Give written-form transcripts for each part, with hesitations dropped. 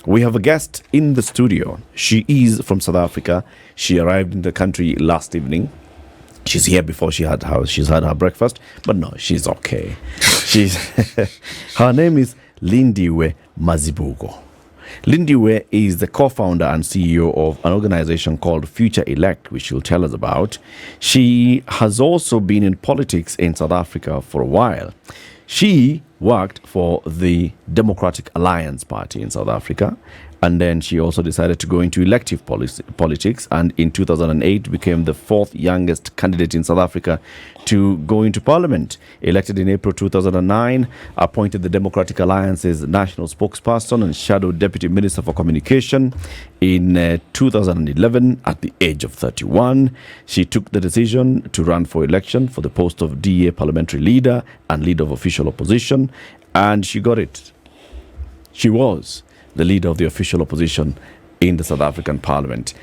We have a guest in the studio. She is from South Africa. She arrived in the country last evening. She's here before she's had her breakfast, but no, she's okay. Her name is Lindiwe Mazibuko. Lindiwe is the co-founder and CEO of an organization called Futurelect, which she'll tell us about. She has also been in politics in South Africa for a while. She worked for the Democratic Alliance Party in South Africa, and then she also decided to go into elective politics, and in 2008 became the fourth youngest candidate in South Africa to go into parliament. Elected in April 2009, appointed the Democratic Alliance's national spokesperson and shadow deputy minister for communication. In 2011, at the age of 31, she took the decision to run for election for the post of DA parliamentary leader and leader of official opposition, and she got it. She was the leader of the official opposition in the South African Parliament.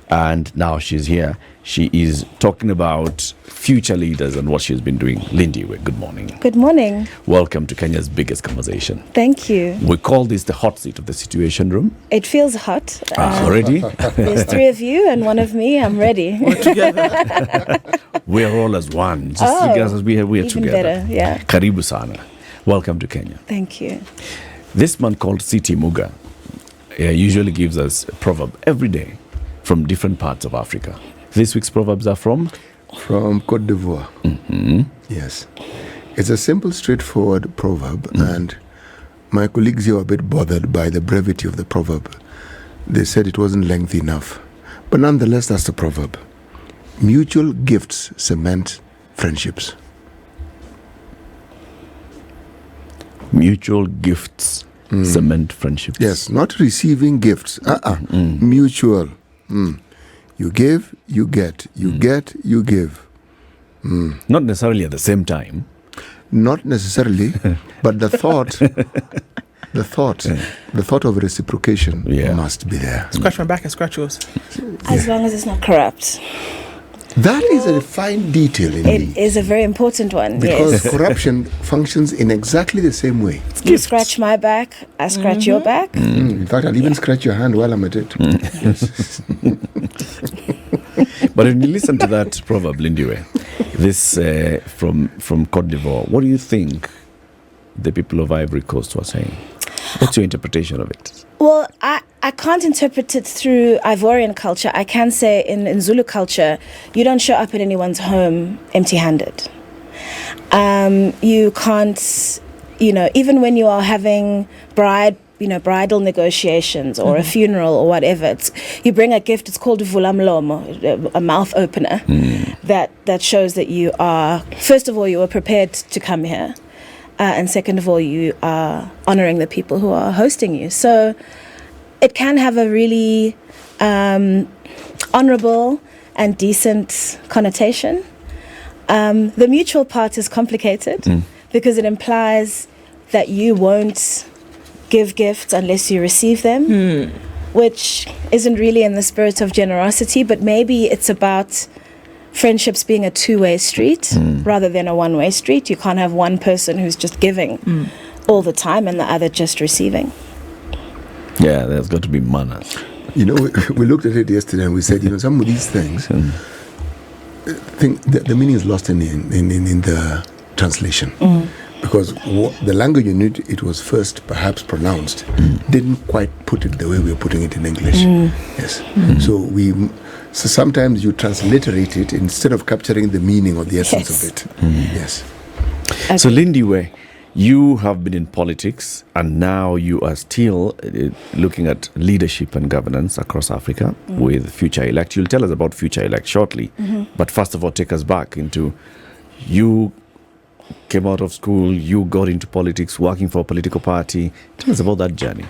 And now she's here. She is talking about future leaders and what she's been doing. Lindiwe, good morning. Good morning. Welcome to Kenya's biggest conversation. Thank you. We call this the hot seat of the Situation Room. It feels hot. Already? There's three of you and one of me. I'm ready. We're together. We're all as one. Just together as we are even together. Better, yeah. Karibu sana. Welcome to Kenya. Thank you. This man called Siti Muga usually gives us a proverb every day from different parts of Africa. This week's proverbs are from? From Côte d'Ivoire. Mm-hmm. Yes. It's a simple, straightforward proverb, and my colleagues here were a bit bothered by the brevity of the proverb. They said it wasn't lengthy enough. But nonetheless, that's the proverb. Mutual gifts cement friendships. Mutual gifts cement friendships. Yes, not receiving gifts. Mutual. You give, you get. You get, you give. Not necessarily at the same time. Not necessarily, but the thought of reciprocation must be there. Scratch my back and scratch yours. As long as it's not corrupt. That is a fine detail indeed. It is a very important one, because yes. corruption functions in exactly the same way. You scratch my back, I scratch your back. In fact, I'll even scratch your hand while I'm at it. Yes. But when you listen to that proverb, Lindiwe, this from Côte d'Ivoire, what do you think the people of Ivory Coast were saying? What's your interpretation of it? Well, I can't interpret it through Ivorian culture. I can say in Zulu culture, you don't show up at anyone's home empty-handed. You can't, even when you are having bridal negotiations or a funeral or whatever, you bring a gift. It's called vulamlomo, a mouth opener, that shows that you are, first of all, you are prepared to come here. And second of all, you are honoring the people who are hosting you. So it can have a really honorable and decent connotation. The mutual part is complicated because it implies that you won't give gifts unless you receive them, which isn't really in the spirit of generosity, but maybe it's about friendships being a two-way street rather than a one-way street. You can't have one person who's just giving all the time and the other just receiving. Yeah, there's got to be manners. We looked at it yesterday and we said, some of these things, the meaning is lost in the translation. Because the language in which it was first perhaps pronounced didn't quite put it the way we're putting it in English. Yes. So sometimes you transliterate it instead of capturing the meaning or the essence of it. Yes. Okay. So Lindiwe, you have been in politics and now you are still looking at leadership and governance across Africa with Futurelect. You'll tell us about Futurelect shortly. But first of all, take us back into you came out of school, you got into politics, working for a political party. Tell us about that journey.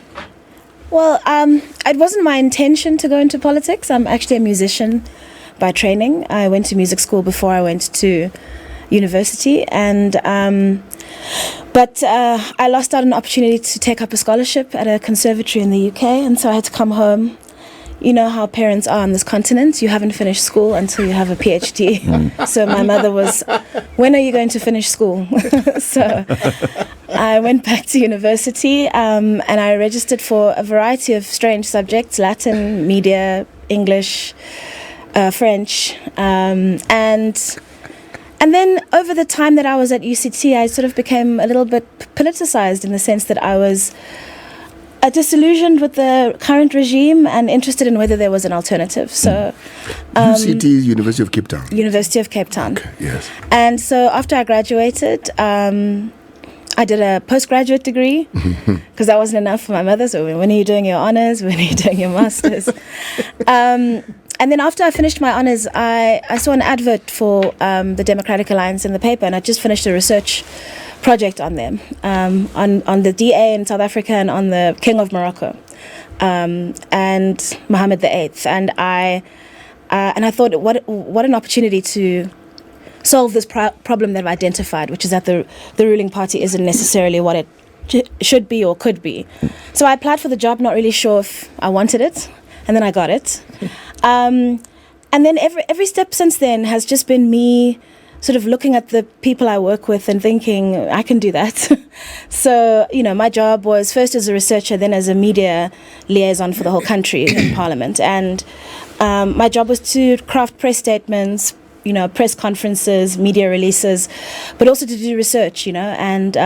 Well, it wasn't my intention to go into politics. I'm actually a musician by training. I went to music school before I went to university, and but I lost out on an opportunity to take up a scholarship at a conservatory in the UK, and so I had to come home, you know how parents are on this continent. You haven't finished school until you have a PhD. So my mother was, when are you going to finish school? So I went back to university and I registered for a variety of strange subjects: Latin, media, English, French, and then over the time that I was at UCT, I sort of became a little bit politicized in the sense that I was disillusioned with the current regime and interested in whether there was an alternative. So, UCT is University of Cape Town. University of Cape Town. Okay, yes. And so after I graduated, I did a postgraduate degree because that wasn't enough for my mother. So when are you doing your honors? When are you doing your masters? And then after I finished my honors, I saw an advert for the Democratic Alliance in the paper, and I just finished a research project on them, on the DA in South Africa and on the King of Morocco, and Mohammed VIII. And I thought, what an opportunity to solve this problem that I've identified, which is that the ruling party isn't necessarily what it should be or could be. So I applied for the job, not really sure if I wanted it, and then I got it. And then every step since then has just been me sort of looking at the people I work with and thinking, I can do that. So, my job was first as a researcher, then as a media liaison for the whole country in Parliament. And my job was to craft press statements, press conferences, media releases, but also to do research, and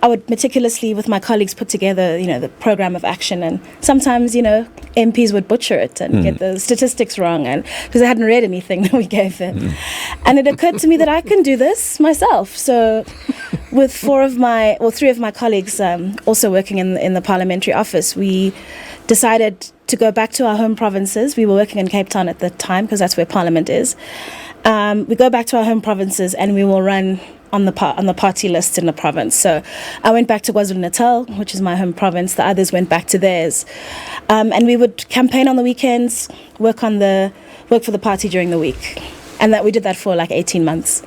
I would meticulously, with my colleagues, put together, the program of action. And sometimes, MPs would butcher it and get the statistics wrong, and because they hadn't read anything that we gave them. And it occurred to me that I can do this myself. So with three of my colleagues also working in the parliamentary office, we decided to go back to our home provinces. We were working in Cape Town at the time because that's where Parliament is. We go back to our home provinces and we will run on the party list in the province. So I went back to KwaZulu-Natal, which is my home province. The others went back to theirs. And we would campaign on the weekends, work for the party during the week. And we did that for like 18 months.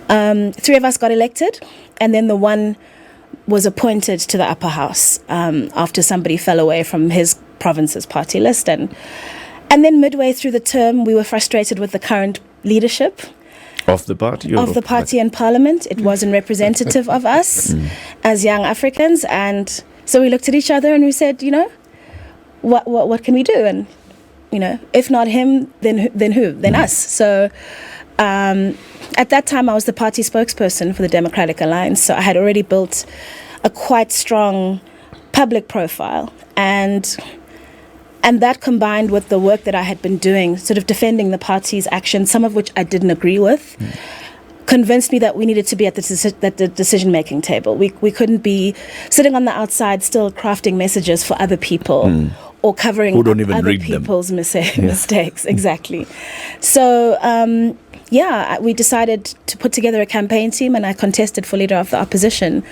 3 of us got elected, and then the one was appointed to the upper house after somebody fell away from his province's party list. And then midway through the term, we were frustrated with the current leadership of the party? Of the party in Parliament. It wasn't representative of us as young Africans. And so we looked at each other and we said, what can we do? And, if not him, then who? Then us. So at that time, I was the party spokesperson for the Democratic Alliance. So I had already built a quite strong public profile. And that combined with the work that I had been doing, sort of defending the party's actions, some of which I didn't agree with, convinced me that we needed to be at the decision-making table. We couldn't be sitting on the outside still crafting messages for other people or covering who don't even other read people's mistakes. Exactly. So, we decided to put together a campaign team, and I contested for leader of the opposition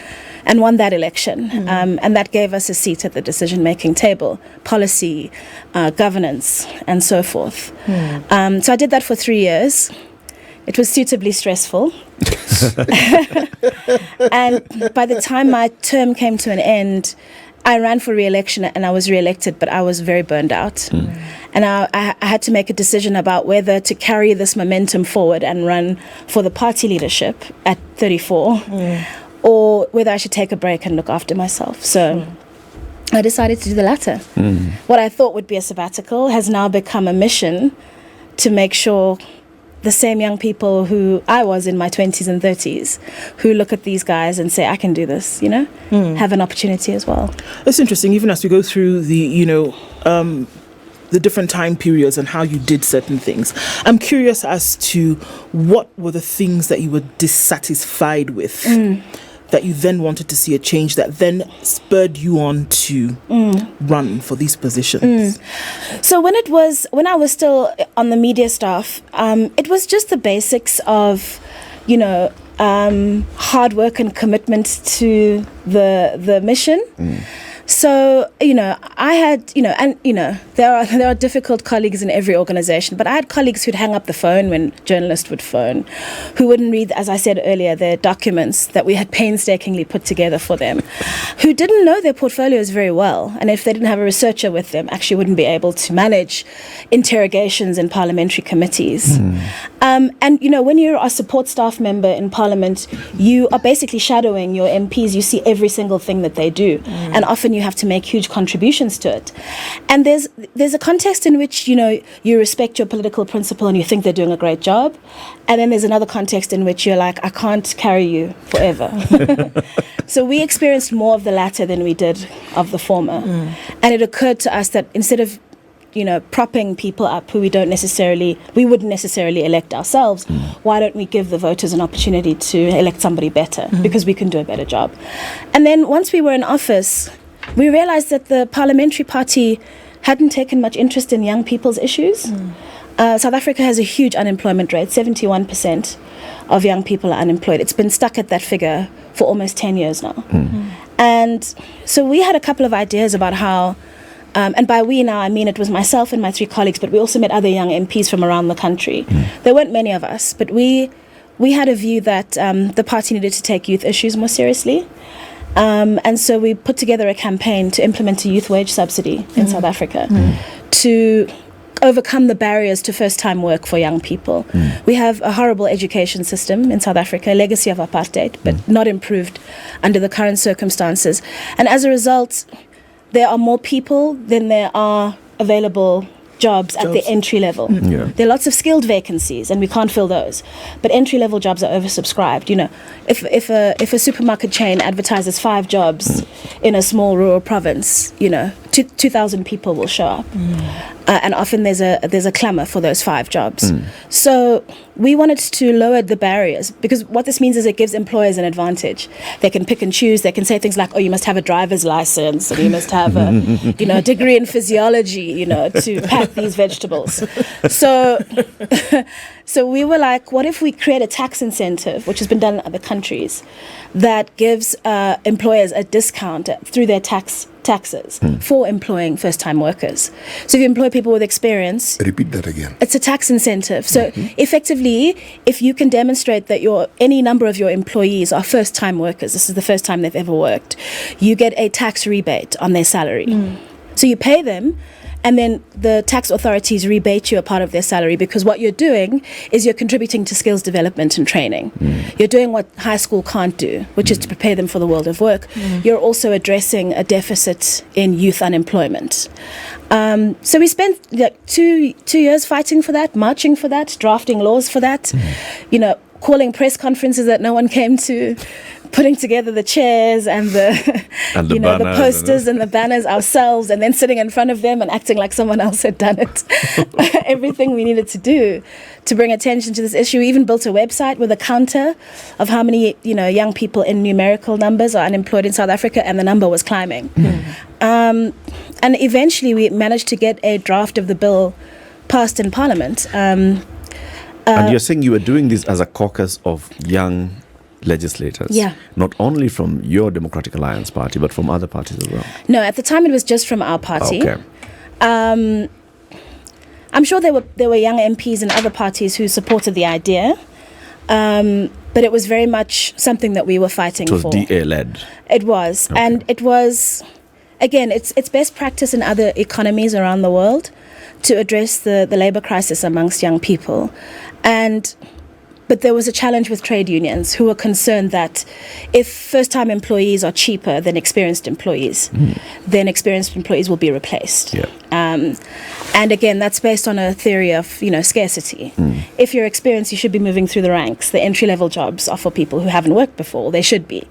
and won that election. And that gave us a seat at the decision-making table, policy, governance, and so forth. So I did that for 3 years. It was suitably stressful. And by the time my term came to an end, I ran for re-election and I was re-elected, but I was very burned out. And I had to make a decision about whether to carry this momentum forward and run for the party leadership at 34 or whether I should take a break and look after myself. So I decided to do the latter. What I thought would be a sabbatical has now become a mission to make sure the same young people who I was in my 20s and 30s who look at these guys and say, I can do this, have an opportunity as well. It's interesting, even as we go through the different time periods and how you did certain things. I'm curious as to what were the things that you were dissatisfied with that you then wanted to see a change that then spurred you on to run for these positions? So when I was still on the media staff, it was just the basics of, hard work and commitment to the mission. So, I had, there are difficult colleagues in every organization, but I had colleagues who'd hang up the phone when journalists would phone, who wouldn't read, as I said earlier, their documents that we had painstakingly put together for them, who didn't know their portfolios very well. And if they didn't have a researcher with them, actually wouldn't be able to manage interrogations in parliamentary committees. And, when you're a support staff member in Parliament, you are basically shadowing your MPs. You see every single thing that they do. And often you have to make huge contributions to it. And there's a context in which, you respect your political principle and you think they're doing a great job. And then there's another context in which you're like, I can't carry you forever. So we experienced more of the latter than we did of the former. And it occurred to us that instead of propping people up who we wouldn't necessarily elect ourselves, why don't we give the voters an opportunity to elect somebody better, because we can do a better job. And then once we were in office, we realized that the parliamentary party hadn't taken much interest in young people's issues. South Africa has a huge unemployment rate. 71% of young people are unemployed. It's been stuck at that figure for almost 10 years now. And so we had a couple of ideas about how, and by we now, I mean it was myself and my 3 colleagues, but we also met other young MPs from around the country. There weren't many of us, but we had a view that the party needed to take youth issues more seriously. And so we put together a campaign to implement a youth wage subsidy in South Africa to overcome the barriers to first-time work for young people. We have a horrible education system in South Africa, a legacy of apartheid, but not improved under the current circumstances. And as a result, there are more people than there are available jobs at the entry level. There are lots of skilled vacancies and we can't fill those, but entry level jobs are oversubscribed. If a supermarket chain advertises 5 jobs in a small rural province, 2,000 people will show up, and often there's a clamor for those 5 jobs. So we wanted to lower the barriers, because what this means is it gives employers an advantage. They can pick and choose. They can say things like, oh, you must have a driver's license, and you must have a degree in physiology, to pack these vegetables. So we were like, what if we create a tax incentive, which has been done in other countries, that gives employers a discount through their taxes for employing first-time workers. So if you employ people with experience... Repeat that again. It's a tax incentive. So effectively, if you can demonstrate that any number of your employees are first-time workers, this is the first time they've ever worked, you get a tax rebate on their salary. So you pay them, and then the tax authorities rebate you a part of their salary, because what you're doing is you're contributing to skills development and training. You're doing what high school can't do, which is to prepare them for the world of work. You're also addressing a deficit in youth unemployment. So we spent 2 years fighting for that, marching for that, drafting laws for that, calling press conferences that no one came to, putting together the chairs and the the posters and the banners ourselves, and then sitting in front of them and acting like someone else had done it. Everything we needed to do to bring attention to this issue. We even built a website with a counter of how many young people in numerical numbers are unemployed in South Africa, and the number was climbing. And eventually we managed to get a draft of the bill passed in Parliament. And you're saying you were doing this as a caucus of young legislators, not only from your Democratic Alliance party, but from other parties as well? No, at the time it was just from our party. Okay. I'm sure there were young MPs in other parties who supported the idea, but it was very much something that we were fighting for. It was DA-led. It was, okay. And it was, again, it's best practice in other economies around the world to address the labour crisis amongst young people. But there was a challenge with trade unions who were concerned that if first-time employees are cheaper than experienced employees, then experienced employees will be replaced. And again, that's based on a theory of scarcity. If you're experienced, you should be moving through the ranks. The entry-level jobs are for people who haven't worked before. They should be.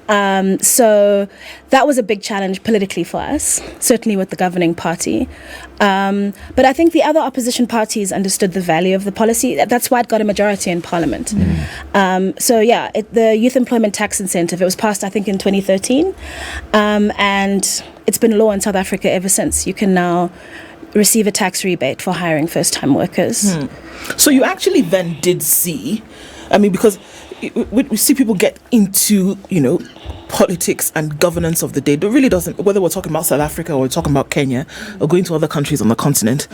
So that was a big challenge politically for us, certainly with the governing party. But I think the other opposition parties understood the value of the policy. That's why it got a majority in Parliament. The Youth Employment Tax Incentive, it was passed, I think, in 2013. And it's been law in South Africa ever since. You can now receive a tax rebate for hiring first-time workers. So you actually then did see, because we see people get into, politics and governance of the day. It really doesn't, whether we're talking about South Africa or we're talking about Kenya or going to other countries on the continent,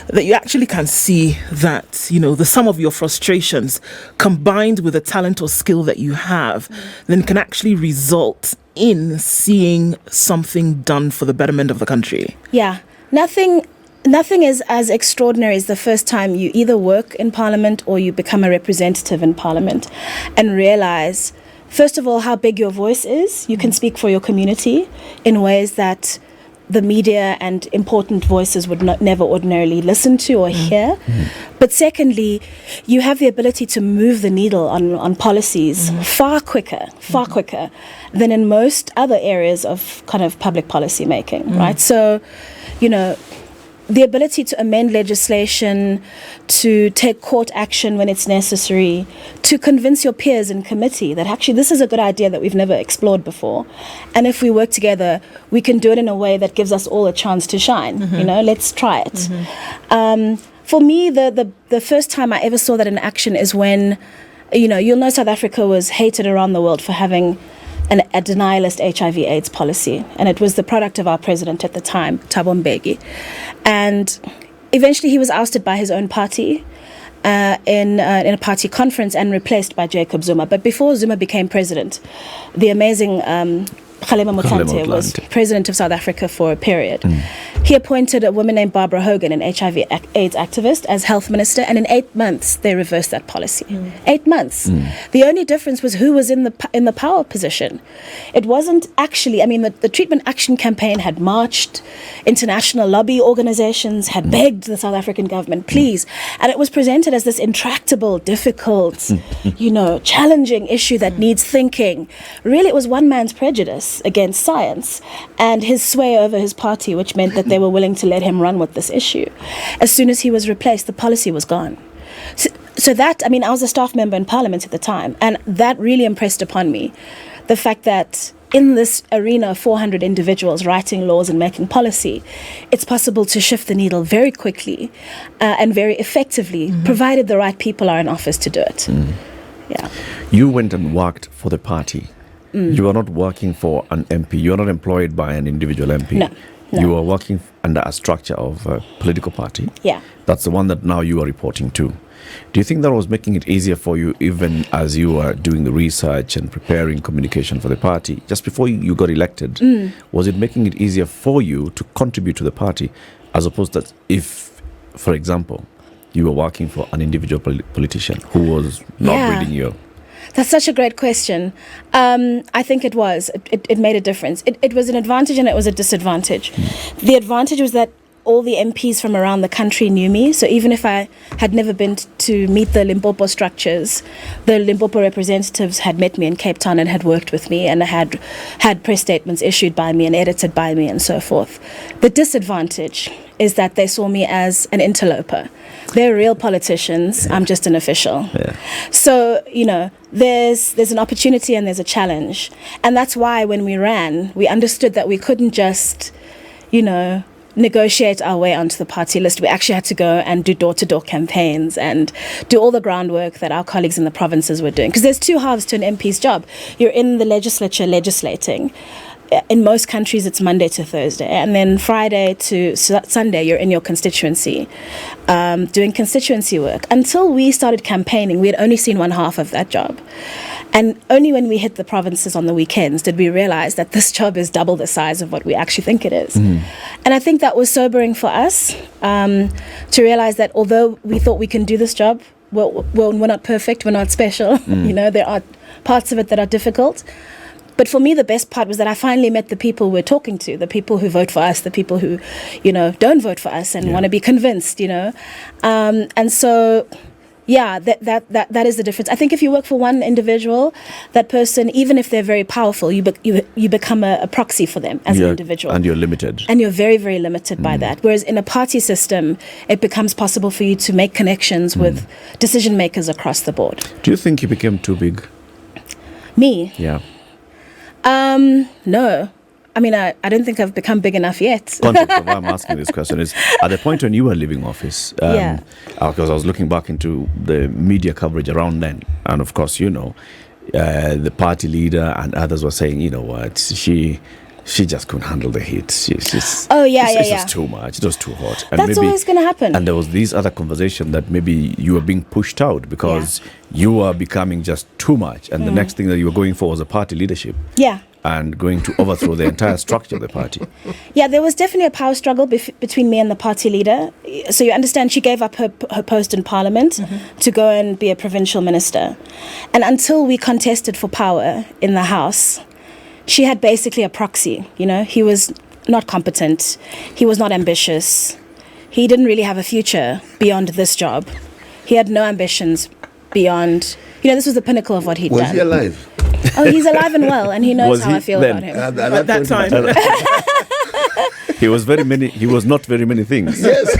that you actually can see that, the sum of your frustrations combined with the talent or skill that you have, then can actually result in seeing something done for the betterment of the country. Yeah. Nothing is as extraordinary as the first time you either work in Parliament or you become a representative in Parliament and realize, first of all, how big your voice is. You can speak for your community in ways that the media and important voices would never ordinarily listen to or hear. But secondly, you have the ability to move the needle on policies far quicker than in most other areas of kind of public policy making, right? So, the ability to amend legislation, to take court action when it's necessary, to convince your peers in committee that actually this is a good idea that we've never explored before. And if we work together, we can do it in a way that gives us all a chance to shine. Let's try it. For me, the first time I ever saw that in action is when, you'll know South Africa was hated around the world for having a denialist HIV/AIDS policy, and it was the product of our president at the time, Thabo Mbeki, and eventually he was ousted by his own party in a party conference and replaced by Jacob Zuma. But before Zuma became president, the amazing Kgalema Motlanthe was president of South Africa for a period. He appointed a woman named Barbara Hogan, an HIV/AIDS activist, as health minister, and in 8 months they reversed that policy. 8 months. The only difference was who was in the power position. It wasn't actually. The Treatment Action Campaign had marched, international lobby organizations had begged the South African government, please, and it was presented as this intractable, difficult, challenging issue that needs thinking. Really, it was one man's prejudice against science and his sway over his party, which meant that they were willing to let him run with this issue. As soon as he was replaced, the policy was gone. So that, I was a staff member in Parliament at the time, and that really impressed upon me the fact that in this arena of 400 individuals writing laws and making policy, it's possible to shift the needle very quickly and very effectively, provided the right people are in office to do it. Yeah. You went and worked for the party. You are not working for an MP. You are not employed by an individual MP. No. You are working under a structure of a political party. Yeah. That's the one that now you are reporting to. Do you think that was making it easier for you, even as you were doing the research and preparing communication for the party? Just before you got elected, was it making it easier for you to contribute to the party, as opposed to if, for example, you were working for an individual politician who was not reading your... That's such a great question. I think it was. It made a difference. It was an advantage and it was a disadvantage. The advantage was that all the MPs from around the country knew me. So even if I had never been to meet the Limpopo structures, the Limpopo representatives had met me in Cape Town and had worked with me and had press statements issued by me and edited by me and so forth. The disadvantage is that they saw me as an interloper. They're real politicians. I'm just an official. So, there's an opportunity and there's a challenge. And that's why when we ran, we understood that we couldn't just, negotiate our way onto the party list. We actually had to go and do door-to-door campaigns and do all the groundwork that our colleagues in the provinces were doing. Because there's two halves to an MP's job. You're in the legislature legislating. In most countries, it's Monday to Thursday. And then Friday to Sunday, you're in your constituency doing constituency work. Until we started campaigning, we had only seen one half of that job. And only when we hit the provinces on the weekends did we realize that this job is double the size of what we actually think it is. And I think that was sobering for us to realize that although we thought we can do this job, well, we're not perfect, we're not special. There are parts of it that are difficult. But for me, the best part was that I finally met the people we're talking to, the people who vote for us, the people who, don't vote for us and want to be convinced, And so, that is the difference. I think if you work for one individual, that person, even if they're very powerful, you become a proxy for them as an individual. And you're limited. And you're very, very limited by that. Whereas in a party system, it becomes possible for you to make connections with decision makers across the board. Do you think you became too big? Me? Yeah. No. I don't think I've become big enough yet. Context of why I'm asking this question is, at the point when you were leaving office, Yeah. because I was looking back into the media coverage around then, and of course, the party leader and others were saying, you know what, she just couldn't handle the heat. It's just too much. It was too hot. And That's always going to happen. And there was this other conversation that maybe you were being pushed out because you were becoming just too much. And the next thing that you were going for was a party leadership. Yeah. And going to overthrow the entire structure of the party. Yeah, there was definitely a power struggle between me and the party leader. So you understand, she gave up her post in Parliament to go and be a provincial minister. And until we contested for power in the House, she had basically a proxy. He was not competent. He was not ambitious. He didn't really have a future beyond this job. He had no ambitions beyond, this was the pinnacle of what he'd done. Was he alive? Oh, he's alive and well, and he knows how I feel about him. At that time. He was not very many things. Yes.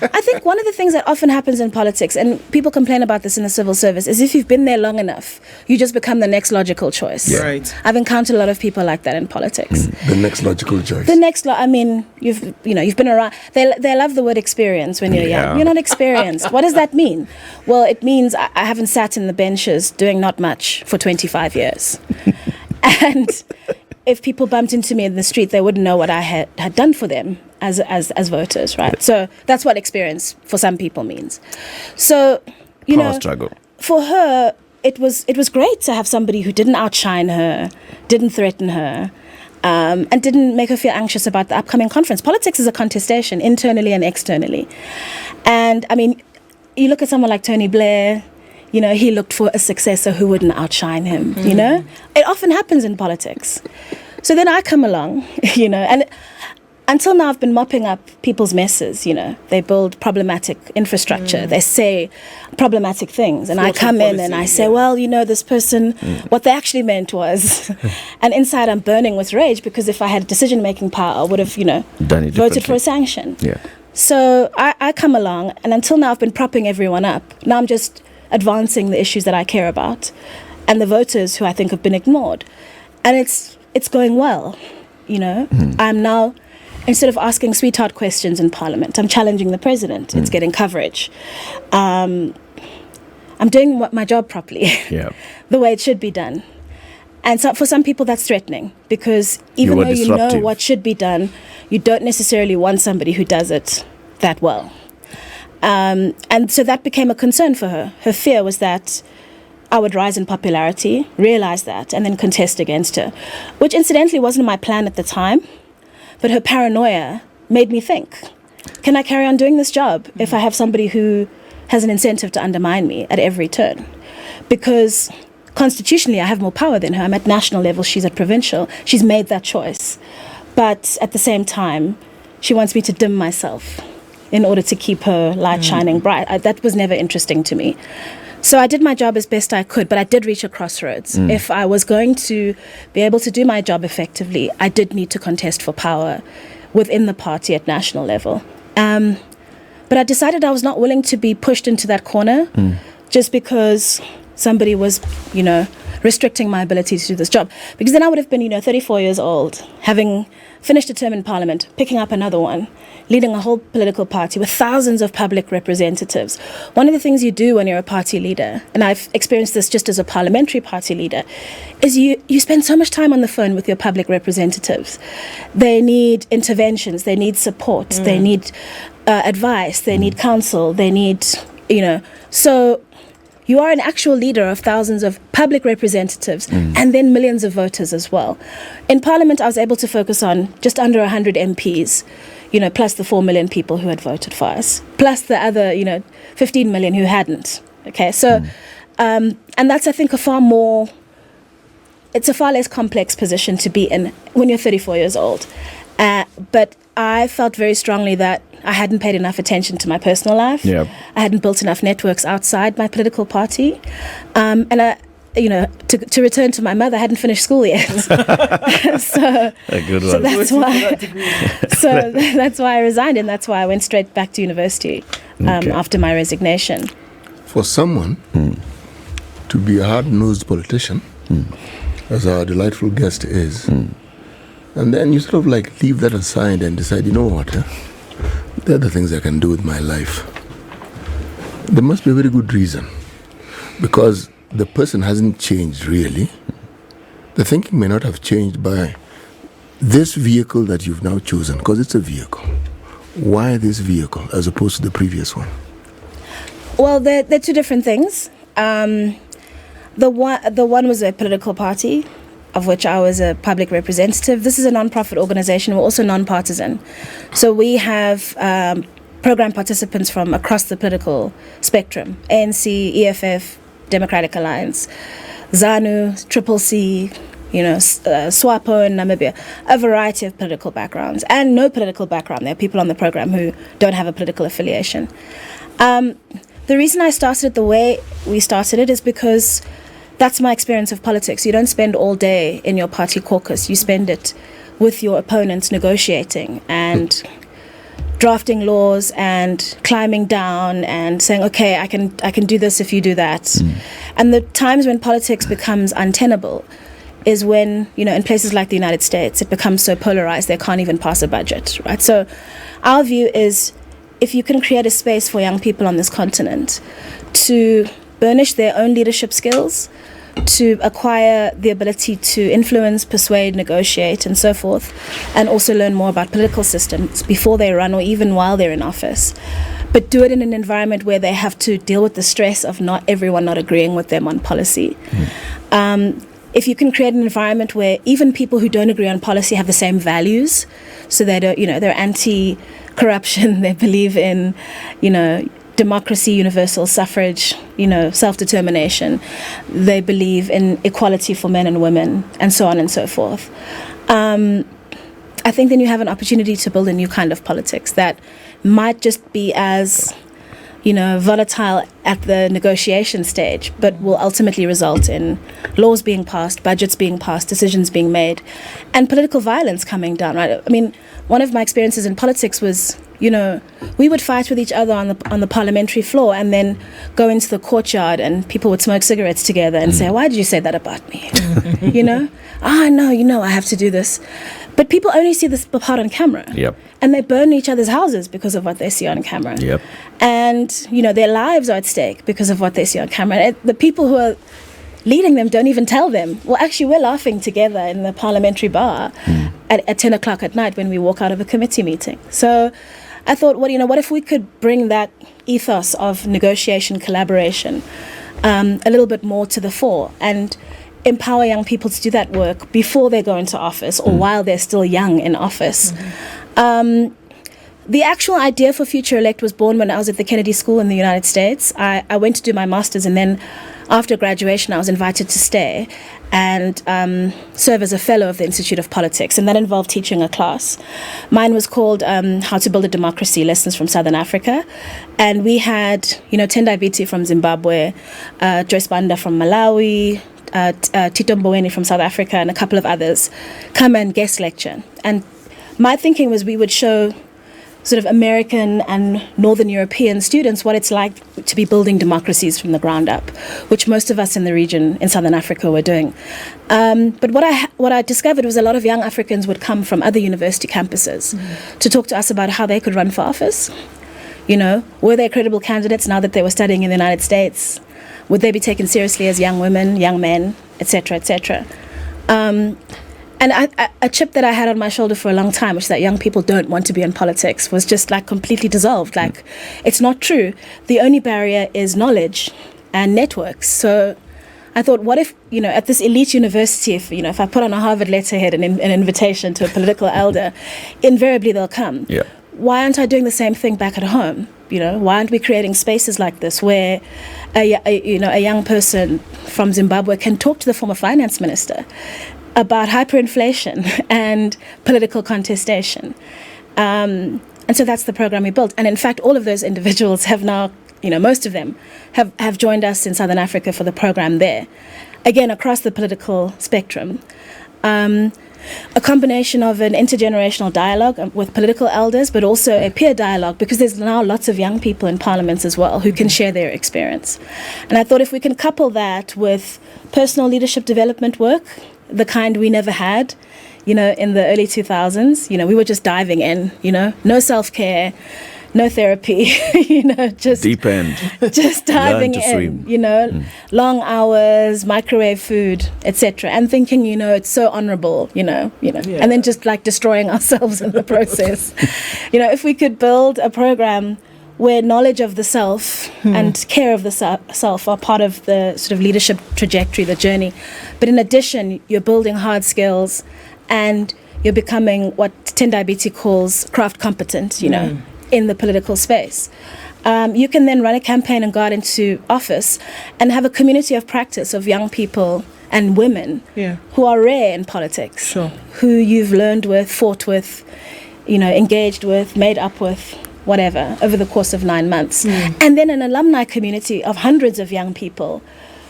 I think one of the things that often happens in politics, and people complain about this in the civil service, is if you've been there long enough, you just become the next logical choice. Yeah. Right. I've encountered a lot of people like that in politics. The next logical choice. You've been around. They love the word experience when you're young. You're not experienced. What does that mean? Well, it means I haven't sat in the benches doing not much for 25 years. And if people bumped into me in the street, they wouldn't know what I had done for them as voters, right? So that's what experience for some people means. So, Power struggle. For her, it was great to have somebody who didn't outshine her, didn't threaten her, and didn't make her feel anxious about the upcoming conference. Politics is a contestation, internally and externally. And, you look at someone like Tony Blair, he looked for a successor who wouldn't outshine him, It often happens in politics. So then I come along, and until now I've been mopping up people's messes, They build problematic infrastructure. They say problematic things. And I come in and I say, well, this person, what they actually meant was, and inside I'm burning with rage because if I had decision-making power, I would have, done it voted for a sanction. Yeah. So I come along, and until now I've been propping everyone up. Now I'm just advancing the issues that I care about and the voters who I think have been ignored. And it's going well, I'm now, instead of asking sweetheart questions in Parliament, I'm challenging the president. It's getting coverage. I'm doing my job properly, the way it should be done. And so for some people that's threatening because even though you know what should be done, you don't necessarily want somebody who does it that well. And so that became a concern for her. Her fear was that I would rise in popularity, realize that, and then contest against her, which incidentally wasn't my plan at the time. But her paranoia made me think, can I carry on doing this job if I have somebody who has an incentive to undermine me at every turn? Because constitutionally, I have more power than her. I'm at national level, she's at provincial. She's made that choice. But at the same time, she wants me to dim myself in order to keep her light shining bright. That was never interesting to me. So I did my job as best I could, but I did reach a crossroads. If I was going to be able to do my job effectively, I did need to contest for power within the party at national level. But I decided I was not willing to be pushed into that corner just because somebody was, restricting my ability to do this job. Because then I would have been, 34 years old, having finished a term in Parliament, picking up another one, leading a whole political party with thousands of public representatives. One of the things you do when you're a party leader, and I've experienced this just as a parliamentary party leader, is you spend so much time on the phone with your public representatives. They need interventions, they need support, they need advice, they need counsel, they need, so you are an actual leader of thousands of public representatives and then millions of voters as well. In Parliament, I was able to focus on just under 100 MPs, plus the 4 million people who had voted for us, plus the other, 15 million who hadn't. Okay, so, and that's, I think, it's a far less complex position to be in when you're 34 years old. But I felt very strongly that I hadn't paid enough attention to my personal life. I hadn't built enough networks outside my political party. And to return to my mother, I hadn't finished school yet. so that's why. So that's why I resigned, and that's why I went straight back to university after my resignation. For someone to be a hard-nosed politician, as our delightful guest is, And then you sort of like leave that aside and decide, you know what, there are the things I can do with my life. There must be a very good reason, because the person hasn't changed really. The thinking may not have changed by this vehicle that you've now chosen, because it's a vehicle. Why this vehicle as opposed to the previous one? Well, they're two different things. The one was a political party, of which I was a public representative. This is a non-profit organization. We're also non-partisan. So we have program participants from across the political spectrum: ANC, EFF, Democratic Alliance, ZANU, Triple C, SWAPO in Namibia, a variety of political backgrounds, and no political background. There are people on the program who don't have a political affiliation. The reason I started it the way we started it is because that's my experience of politics. You don't spend all day in your party caucus. You spend it with your opponents negotiating and drafting laws and climbing down and saying, okay, I can do this if you do that. And the times when politics becomes untenable is when, in places like the United States, it becomes so polarized they can't even pass a budget, right? So our view is, if you can create a space for young people on this continent to burnish their own leadership skills, to acquire the ability to influence, persuade, negotiate, and so forth, and also learn more about political systems before they run or even while they're in office, but do it in an environment where they have to deal with the stress of not everyone not agreeing with them on policy. If you can create an environment where even people who don't agree on policy have the same values, so they don't, they're anti-corruption, they believe in, democracy, universal suffrage, self-determination, they believe in equality for men and women, and so on and so forth. I think then you have an opportunity to build a new kind of politics that might just be as volatile at the negotiation stage, but will ultimately result in laws being passed, budgets being passed, decisions being made, and political violence coming down, right? I mean, one of my experiences in politics was, we would fight with each other on the parliamentary floor and then go into the courtyard and people would smoke cigarettes together and say, why did you say that about me? No, I have to do this. But people only see this part on camera. Yep. And they burn each other's houses because of what they see on camera. Yep. And, their lives are at stake because of what they see on camera. And the people who are leading them don't even tell them. Well, actually, we're laughing together in the parliamentary bar at 10 o'clock at night when we walk out of a committee meeting. So I thought, what if we could bring that ethos of negotiation, collaboration, a little bit more to the fore and empower young people to do that work before they go into office or while they're still young in office. The actual idea for Futurelect was born when I was at the Kennedy School in the United States. I went to do my master's, and then after graduation I was invited to stay and serve as a fellow of the Institute of Politics, and that involved teaching a class. Mine was called How to Build a Democracy, Lessons from Southern Africa, and we had Tendai Biti from Zimbabwe, Joyce Banda from Malawi, Tito Mboweni from South Africa, and a couple of others come and guest lecture. And my thinking was we would show sort of American and Northern European students what it's like to be building democracies from the ground up, which most of us in the region in Southern Africa were doing. But what I discovered was a lot of young Africans would come from other university campuses to talk to us about how they could run for office. Were they credible candidates now that they were studying in the United States? Would they be taken seriously as young women, young men, etc., etc.? And a chip that I had on my shoulder for a long time, which is that young people don't want to be in politics, was just like completely dissolved. Like, it's not true. The only barrier is knowledge and networks. So I thought, what if, at this elite university, if I put on a Harvard letterhead an invitation to a political elder, invariably they'll come. Yeah. Why aren't I doing the same thing back at home? Why aren't we creating spaces like this where a young person from Zimbabwe can talk to the former finance minister about hyperinflation and political contestation? And so that's the program we built. And in fact, all of those individuals have now, most of them have joined us in Southern Africa for the program there. Again, across the political spectrum. A combination of an intergenerational dialogue with political elders, but also a peer dialogue, because there's now lots of young people in parliaments as well who can share their experience. And I thought if we can couple that with personal leadership development work, the kind we never had in the early 2000s, we were just diving in, no self-care, no therapy, just Deep end. just diving Learn to in, swim. long hours, microwave food, etc., and thinking, it's so honorable, and then just like destroying ourselves in the process. If we could build a program where knowledge of the self and care of the self are part of the sort of leadership trajectory, the journey, but in addition, you're building hard skills and you're becoming what Tendai Biti calls craft competent, in the political space. You can then run a campaign and go out into office and have a community of practice of young people and women who are rare in politics, who you've learned with, fought with, engaged with, made up with, whatever, over the course of 9 months. And then an alumni community of hundreds of young people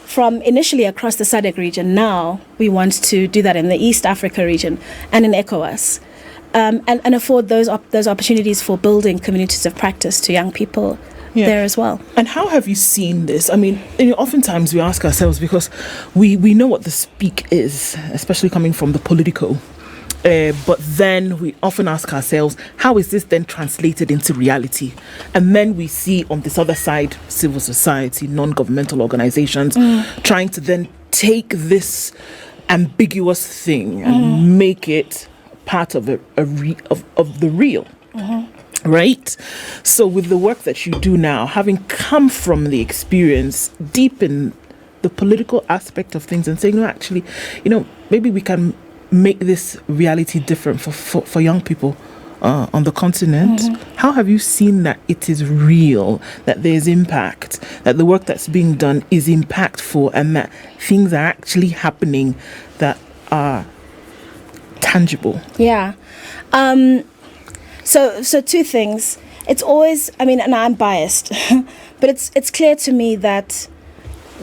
from initially across the SADC region. Now we want to do that in the East Africa region and in ECOWAS. And afford those opportunities for building communities of practice to young people there as well. And how have you seen this? I mean, oftentimes we ask ourselves, because we know what the speak is, especially coming from the political. But then we often ask ourselves, how is this then translated into reality? And then we see on this other side, civil society, non-governmental organizations, trying to then take this ambiguous thing and make it part of of the real, right? So with the work that you do now, having come from the experience deep in the political aspect of things and saying, no, actually, maybe we can make this reality different for young people on the continent. How have you seen that it is real, that there's impact, that the work that's being done is impactful, and that things are actually happening that are tangible? Yeah. So two things. It's always, and I'm biased, but it's clear to me that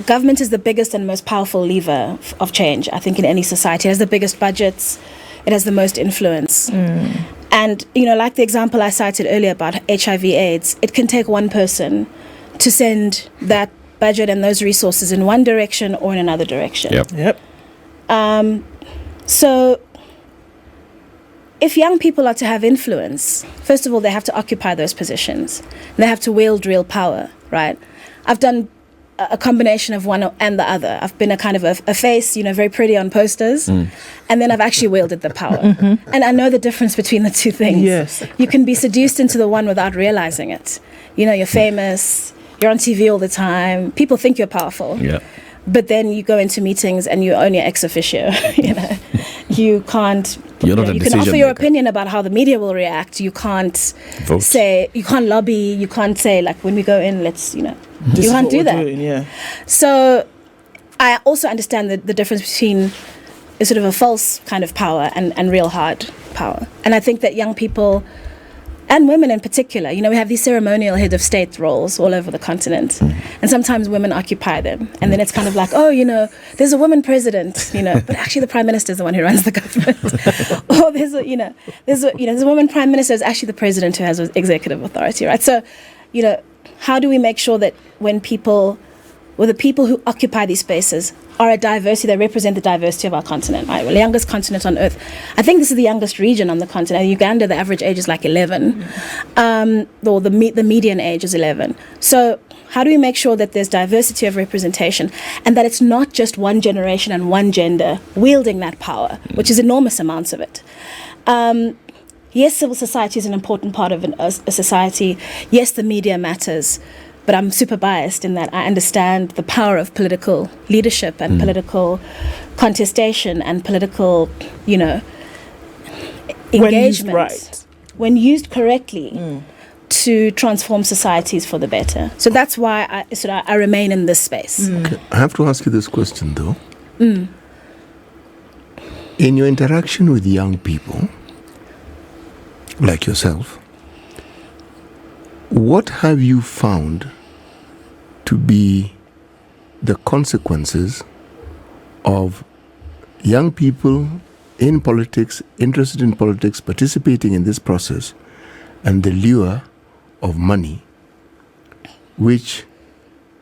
government is the biggest and most powerful lever of change, I think, in any society. It has the biggest budgets. It has the most influence. And, like the example I cited earlier about HIV/AIDS, it can take one person to send that budget and those resources in one direction or in another direction. Yep. So if young people are to have influence, first of all, they have to occupy those positions. They have to wield real power, right? I've done a combination of one and the other. I've been a kind of a face, very pretty on posters, and then I've actually wielded the power. And I know the difference between the two things. Yes. You can be seduced into the one without realizing it. You're famous, you're on TV all the time, people think you're powerful. Yeah. But then you go into meetings and you're only ex officio. You can't. You're not a you can decision offer your maker. opinion about how the media will react. You can't Vote. say. You can't lobby. You can't say like when we go in. Let's This you is can't what do we're that. doing, So I also understand the difference between a sort of a false kind of power and real hard power. And I think that young people and women in particular, we have these ceremonial head of state roles all over the continent. And sometimes women occupy them. And then it's kind of like, there's a woman president, but actually the prime minister is the one who runs the government. Or there's a woman prime minister is actually the president who has executive authority, right? So, how do we make sure that when the people who occupy these spaces are a diversity, they represent the diversity of our continent, right? We're the youngest continent on earth. I think this is the youngest region on the continent. In Uganda, the average age is like 11, or the median age is 11. So how do we make sure that there's diversity of representation and that it's not just one generation and one gender wielding that power, which is enormous amounts of it? Yes, civil society is an important part of a society. Yes, the media matters. But I'm super biased in that I understand the power of political leadership and political contestation and political, engagement. When used correctly to transform societies for the better. So that's why I remain in this space. Okay. I have to ask you this question, though. In your interaction with young people, like yourself, what have you found to be the consequences of young people in politics, interested in politics, participating in this process, and the lure of money, which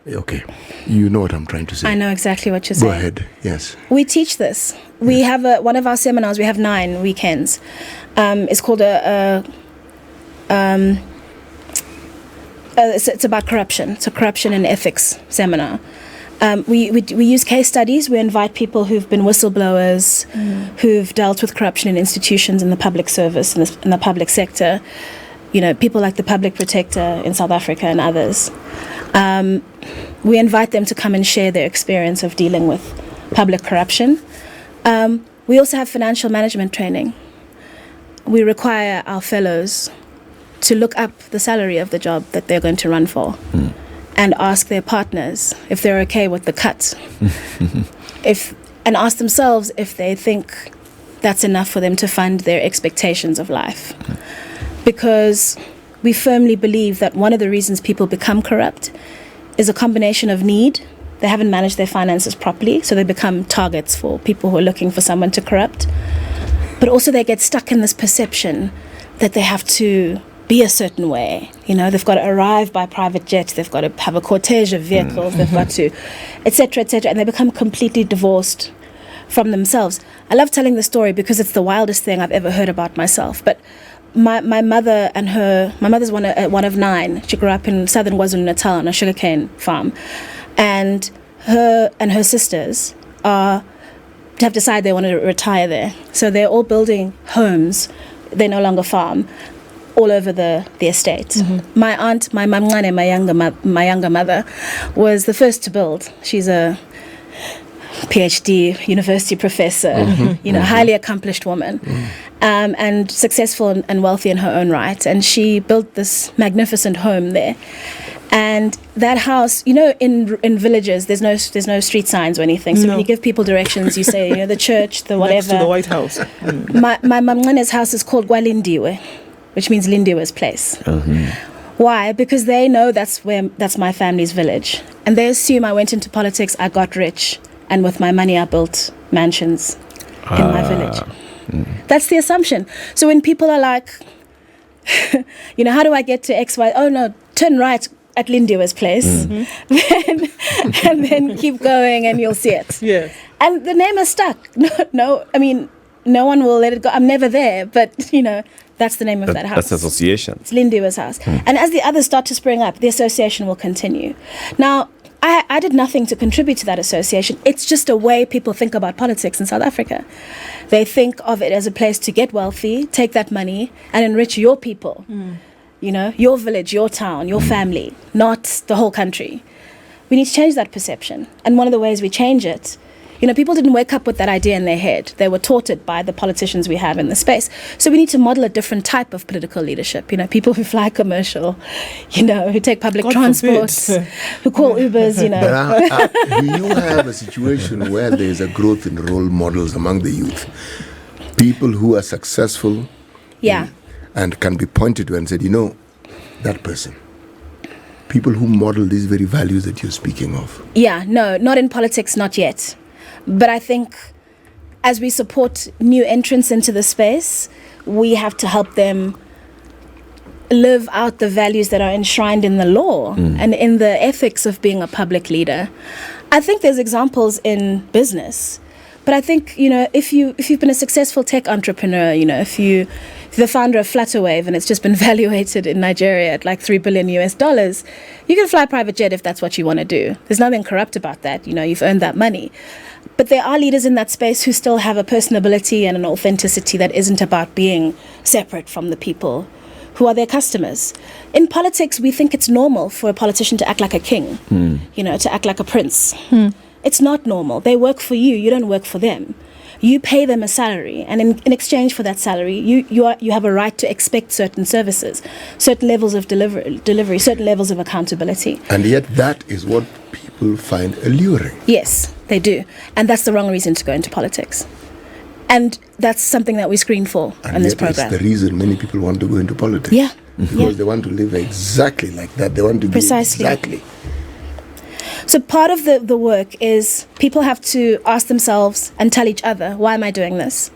Okay, you know what I'm trying to say. I know exactly what you're Go saying. ahead. Yes. We teach this. We have one of our seminars. We have 9 weekends. It's called it's about corruption. It's a corruption and ethics seminar. We use case studies. We invite people who've been whistleblowers, who've dealt with corruption in institutions in the public service, in the public sector. You know, people like the Public Protector in South Africa and others. We invite them to come and share their experience of dealing with public corruption. We also have financial management training. We require our fellows to look up the salary of the job that they're going to run for and ask their partners if they're okay with the cut. And ask themselves if they think that's enough for them to fund their expectations of life. Because we firmly believe that one of the reasons people become corrupt is a combination of need. They haven't managed their finances properly, so they become targets for people who are looking for someone to corrupt. But also they get stuck in this perception that they have to be a certain way. You know, they've got to arrive by private jet, they've got to have a cortege of vehicles, they've got to, etc., and they become completely divorced from themselves. I love telling the story because it's the wildest thing I've ever heard about myself. But my mother and my mother's one of 9. She grew up in southern KwaZulu-Natal on a sugarcane farm, and her sisters have decided they want to retire there. So they're all building homes. They no longer farm all over the estate. My aunt, my mamncane, my younger mother, was the first to build. She's a PhD university professor, highly accomplished woman, and successful and wealthy in her own right. And she built this magnificent home there. And that house, in villages, there's no street signs or anything. So when you give people directions, you say, the church, the whatever. Next to the White House. My mamncane's house is called Lindiwe, which means Lindiwe's place. Why? Because they know that's my family's village. And they assume I went into politics, I got rich, and with my money I built mansions in my village. That's the assumption. So when people are like, how do I get to X, Y? Oh no, turn right at Lindiwe's place, and then keep going and you'll see it. Yeah. And the name is stuck. No, I mean, no one will let it go. I'm never there, but that's the name of that house. That's association. It's Lindiwe's house. And as the others start to spring up, the association will continue. Now, I did nothing to contribute to that association. It's just a way people think about politics in South Africa. They think of it as a place to get wealthy, take that money, and enrich your people. Your village, your town, your family, not the whole country. We need to change that perception. And one of the ways we change it, people didn't wake up with that idea in their head. They were taught it by the politicians we have in the space. So we need to model a different type of political leadership. People who fly commercial, who take public transport, who call Ubers, But do you have a situation where there's a growth in role models among the youth? People who are successful. Yeah. And can be pointed to and said, that person. People who model these very values that you're speaking of. Yeah, no, not in politics, not yet. But I think as we support new entrants into the space, we have to help them live out the values that are enshrined in the law and in the ethics of being a public leader. I think there's examples in business. But I think, if you've been a successful tech entrepreneur, if you're the founder of Flutterwave and it's just been valuated in Nigeria at like $3 billion, you can fly private jet if that's what you want to do. There's nothing corrupt about that. You've earned that money. But there are leaders in that space who still have a personability and an authenticity that isn't about being separate from the people who are their customers. In politics, we think it's normal for a politician to act like a king, to act like a prince. It's not normal. They work for you. You don't work for them. You pay them a salary, and in exchange for that salary, you have a right to expect certain services, certain levels of delivery, certain levels of accountability. And yet that is what people find alluring. Yes, they do. And that's the wrong reason to go into politics. And that's something that we screen for in this program. That's the reason many people want to go into politics. Yeah. Because they want to live exactly like that. They want to be exactly. So part of the work is people have to ask themselves and tell each other, why am I doing this?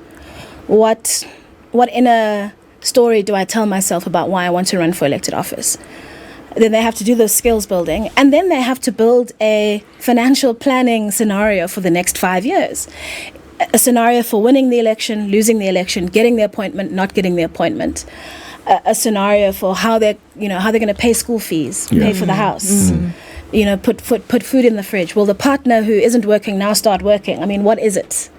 What inner story do I tell myself about why I want to run for elected office? Then they have to do the skills building, and then they have to build a financial planning scenario for the next 5 years. A scenario for winning the election, losing the election, getting the appointment, not getting the appointment. A scenario for how they're going to pay school fees, pay for the house. Put food in the fridge. Will the partner who isn't working now start working? I mean, what is it?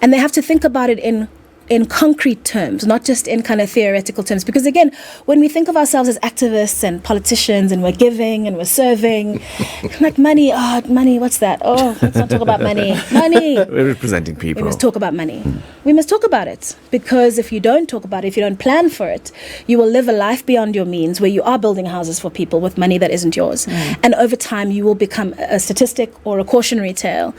And they have to think about it in concrete terms, not just in kind of theoretical terms. Because again, when we think of ourselves as activists and politicians and we're giving and we're serving, like money, what's that? Oh, let's not talk about money. Money. We're representing people. We must talk about money. We must talk about it, because if you don't talk about it, if you don't plan for it, you will live a life beyond your means where you are building houses for people with money that isn't yours. And over time, you will become a statistic or a cautionary tale.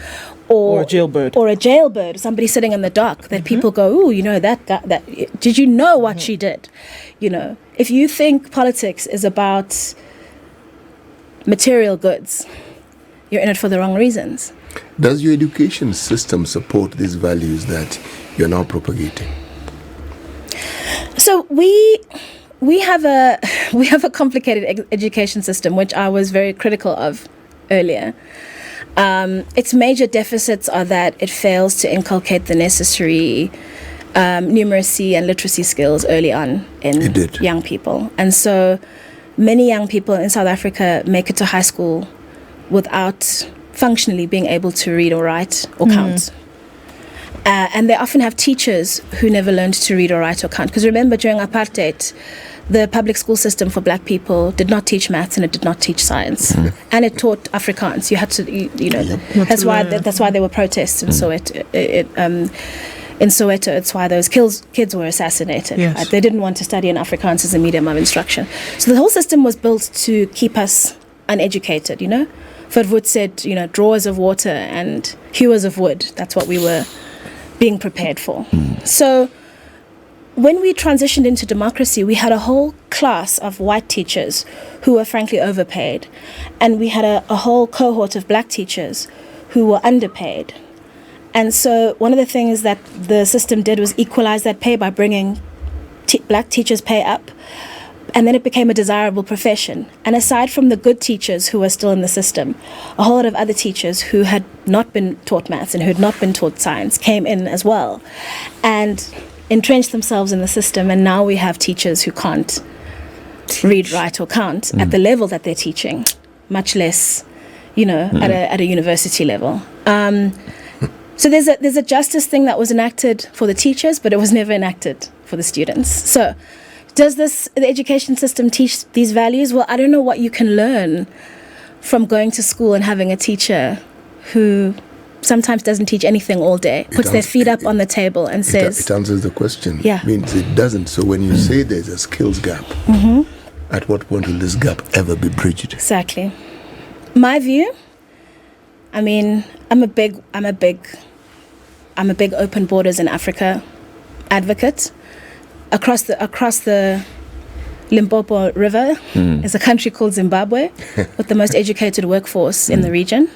Or a jailbird. Or a jailbird, somebody sitting in the dock that people go, ooh, that guy, did you know what she did? If you think politics is about material goods, you're in it for the wrong reasons. Does your education system support these values that you're now propagating? So we have a complicated education system, which I was very critical of earlier. Its major deficits are that it fails to inculcate the necessary numeracy and literacy skills early on in young people. And so many young people in South Africa make it to high school without functionally being able to read or write or count. And they often have teachers who never learned to read or write or count. Because remember, during apartheid, the public school system for black people did not teach maths and it did not teach science. And it taught Afrikaans. You had to, that's why there were protests in Soweto. In Soweto, it's why those kids were assassinated. Yes. Right? They didn't want to study in Afrikaans as a medium of instruction. So the whole system was built to keep us uneducated, Verwoerd said, drawers of water and hewers of wood. That's what we were being prepared for. So when we transitioned into democracy, we had a whole class of white teachers who were frankly overpaid. And we had a whole cohort of black teachers who were underpaid. And so one of the things that the system did was equalize that pay by bringing black teachers' pay up. And then it became a desirable profession. And aside from the good teachers who were still in the system, a whole lot of other teachers who had not been taught maths and who had not been taught science came in as well and entrenched themselves in the system. And now we have teachers who can't read, write, or count at the level that they're teaching, much less, at a university level. So there's a justice thing that was enacted for the teachers, but it was never enacted for the students. So does the education system teach these values? Well, I don't know what you can learn from going to school and having a teacher who sometimes doesn't teach anything all day, puts their feet up on the table and says... It answers the question. Yeah. Means it doesn't. So when you say there's a skills gap, at what point will this gap ever be bridged? Exactly. My view, I'm a big open borders in Africa advocate. Across the Limpopo River is a country called Zimbabwe with the most educated workforce in the region,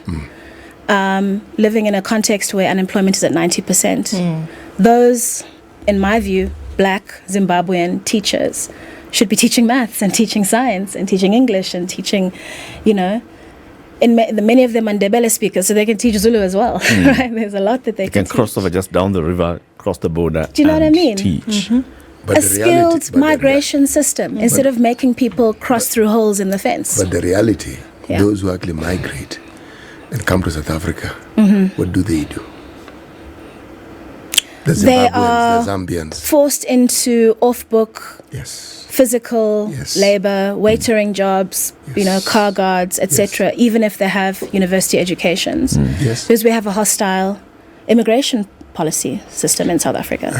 living in a context where unemployment is at 90%. Those, in my view, black Zimbabwean teachers should be teaching maths and teaching science and teaching English and teaching, many of them are Ndebele speakers, so they can teach Zulu as well. Right? There's a lot that they can cross over just down the river, cross the border. Do you know what I mean? Teach. But a skilled migration system instead of making people cross through holes in the fence. But the reality, those who actually migrate and come to South Africa, what do? The Zimbabweans, they are the Zambians, forced into off-book, physical Yes. labor, waitering jobs, car guards, etc., even if they have university educations. Yes. Because we have a hostile immigration policy system in South Africa.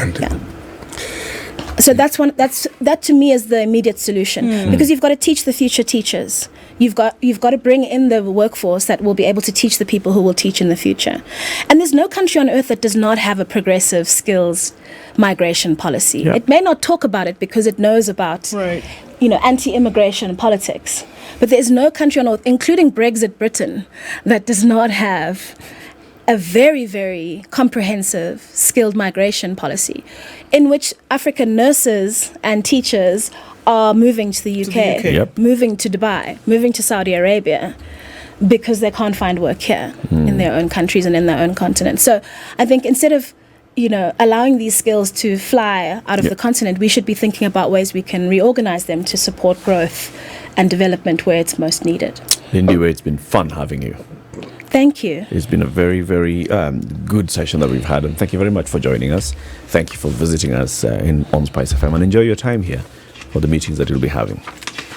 So that to me is the immediate solution, because you've got to teach the future teachers. You've got to bring in the workforce that will be able to teach the people who will teach in the future. And there's no country on earth that does not have a progressive skills migration policy. Yeah. It may not talk about it because it knows about anti-immigration politics, but there is no country on earth, including Brexit Britain, that does not have a very, very comprehensive skilled migration policy in which African nurses and teachers are moving to the UK, the UK. Yep. moving to Dubai, moving to Saudi Arabia, because they can't find work here in their own countries and in their own continent. So I think instead of allowing these skills to fly out of the continent, we should be thinking about ways we can reorganize them to support growth and development where it's most needed. Lindiwe, it's been fun having you. Thank you. It's been a very, very good session that we've had, and thank you very much for joining us. Thank you for visiting us on Spice FM, and enjoy your time here for the meetings that you'll be having.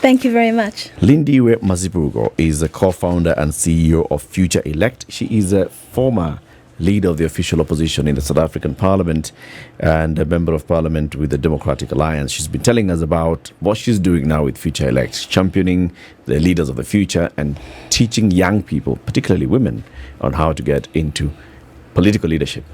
Thank you very much. Lindiwe Mazibuko is the co-founder and CEO of Futurelect. She is a former leader of the official opposition in the South African Parliament and a member of Parliament with the Democratic Alliance. She's been telling us about what she's doing now with Futurelect, championing the leaders of the future and teaching young people, particularly women, on how to get into political leadership.